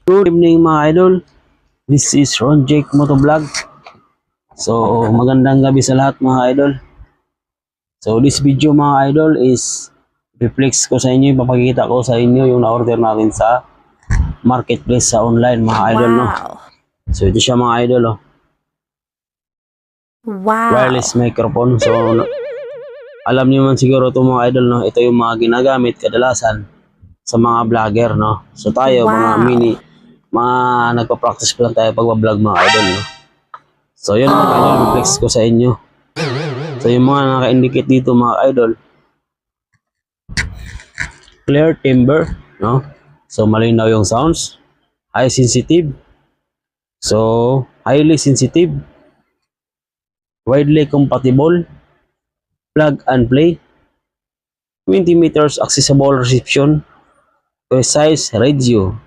Good evening mga idol. This is Ron Jake Motovlog. So magandang gabi sa lahat mga idol. So this video mga idol is reflex ko sa inyo, ipapakita ko sa inyo yung na-order natin sa marketplace sa online mga idol. No? So ito siya mga idol. Oh. Wireless microphone. So alam niyo man siguro ito mga idol. No? Ito yung mga ginagamit kadalasan sa mga vlogger. No? So tayo mga nagpa-practice pa lang tayo pagbablog mga idol. No? So yun mga idol, reflex ko sa inyo. So yung mga naka-indicate dito mga idol, clear timbre, no? So malinaw yung sounds, high sensitive, so highly sensitive, widely compatible, plug and play, 20 meters accessible reception, precise radio.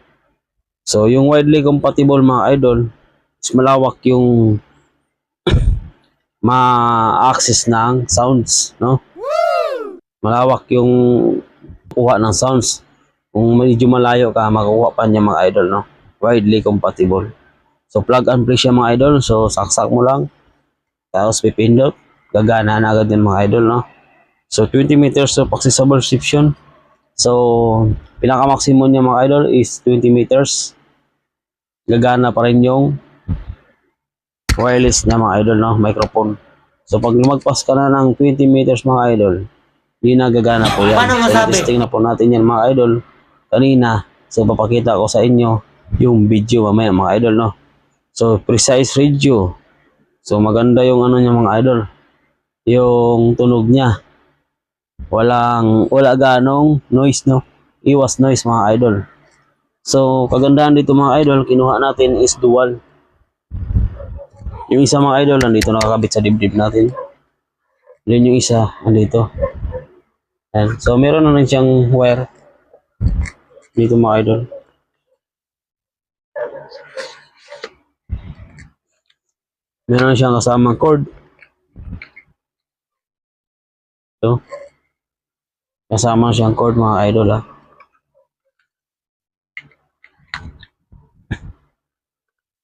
So yung widely compatible mga idol, is malawak yung ma-access ng sounds, no? Malawak yung kuha ng sounds. Kung medyo malayo ka, makukuha pa niya mga idol, no? Widely compatible. So plug and play siya mga idol. So saksak mo lang, tapos pipindot, gagana na agad din mga idol, no? So 20 meters of accessible reception. So pinaka-maximum niya mga idol is 20 meters. Gagana pa rin yung wireless na mga idol, no? Microphone. So pag lumagpas ka na ng 20 meters mga idol, hindi na gagana po yan. So testing na po natin yan mga idol kanina. So papakita ko sa inyo yung video mamaya mga idol, no? So precise radio. So maganda yung ano niya mga idol, yung tunog niya. Wala ganong noise, no? Iwas noise mga idol. So kagandahan dito mga idol, kinuha natin is dual. Yung isa mga idol, nandito nakakabit sa dibdib natin. Then yung isa, nandito. Ayan. So meron na rin siyang wire. Dito mga idol. Meron na siyang kasamang cord. Ito. Kasama siyang cord mga idol ha.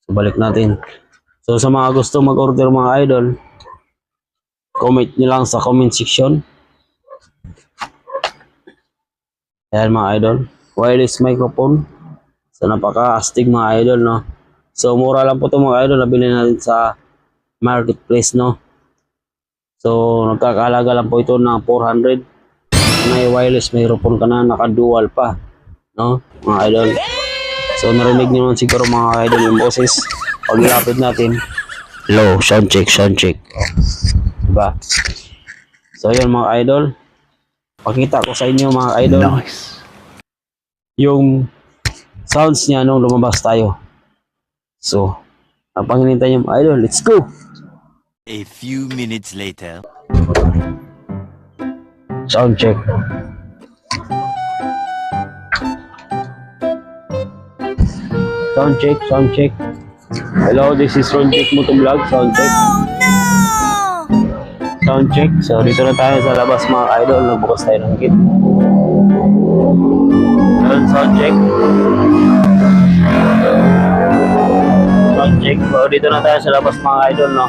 So balik natin. So sa mga gusto mag-order mga idol, comment nyo lang sa comment section. Ayan mga idol, wireless microphone. So napaka-astig mga idol, no? So mura lang po ito mga idol, nabili natin sa marketplace, no? So nagkakahalaga lang po ito ng 400. May wireless microphone ka na, naka-dual pa, no? Mga idol. So narinig nyo naman siguro mga idol yung boses. Pag ilapit natin, low, sound check. Diba? So yun mga idol, pakita ko sa inyo mga idol, nice, yung sounds niya nung lumabas tayo. So ang panginintay niyo mga idol, let's go! A few minutes later. Sound check. Sound check. Hello, this is Ron Jake Motovlog. Sound check. Sound check. So dito na tayo sa labas mga idol. Nagbukas tayo ng gate. Sound check. Sound check. So dito na tayo sa labas mga idol, no?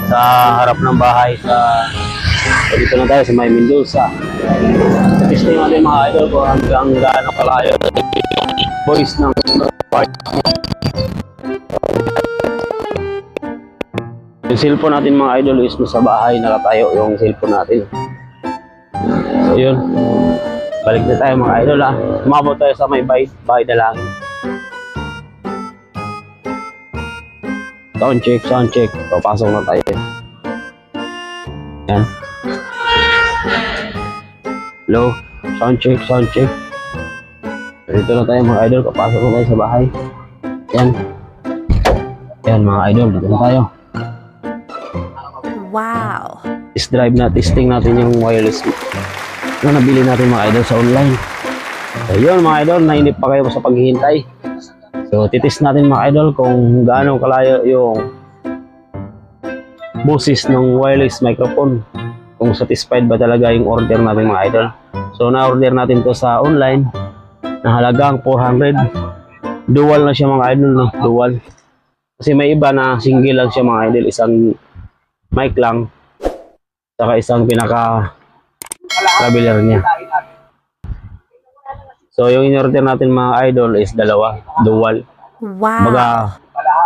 Sa harap ng bahay. So dito na tayo sa May Mendoza. Testing natin mga idol kung hanggang gaano kalayo voice ng part. Yung cellphone natin mga idol is nasa bahay, nakatayo yung cellphone natin. So yun, balik na tayo mga idol ha. Umabot tayo sa may bahay na lang. Sound check. Papasok na tayo. Yan. Hello, sound check. Dito na tayo mga idol, papasok na tayo sa bahay. Yan mga idol, dito na tayo. Wow! Test drive na, testing natin yung wireless na nabili natin mga idol sa online. So yun mga idol, nainip pa kayo sa paghihintay. So titest natin mga idol kung gaano kalayo yung boses ng wireless microphone. Kung satisfied ba talaga yung order natin mga idol. So na-order natin to sa online na halagang 400. dual na siya mga idol, no? Dual. Kasi may iba na single lang siya mga idol, isang mic lang, saka isang pinaka traveler niya. So yung in-order natin mga idol is dalawa, dual. Wow. Baga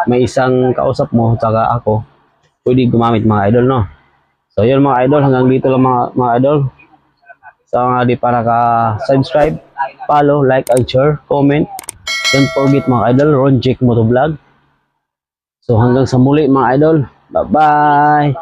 may isang kausap mo, saka ako, pwede gumamit mga idol, no? So yun mga idol, hanggang dito lang mga idol. So mga di para ka-subscribe, follow, like, and share, comment. Don't forget mga idol, Ron Jake Motovlog. So hanggang sa muli mga idol, bye-bye!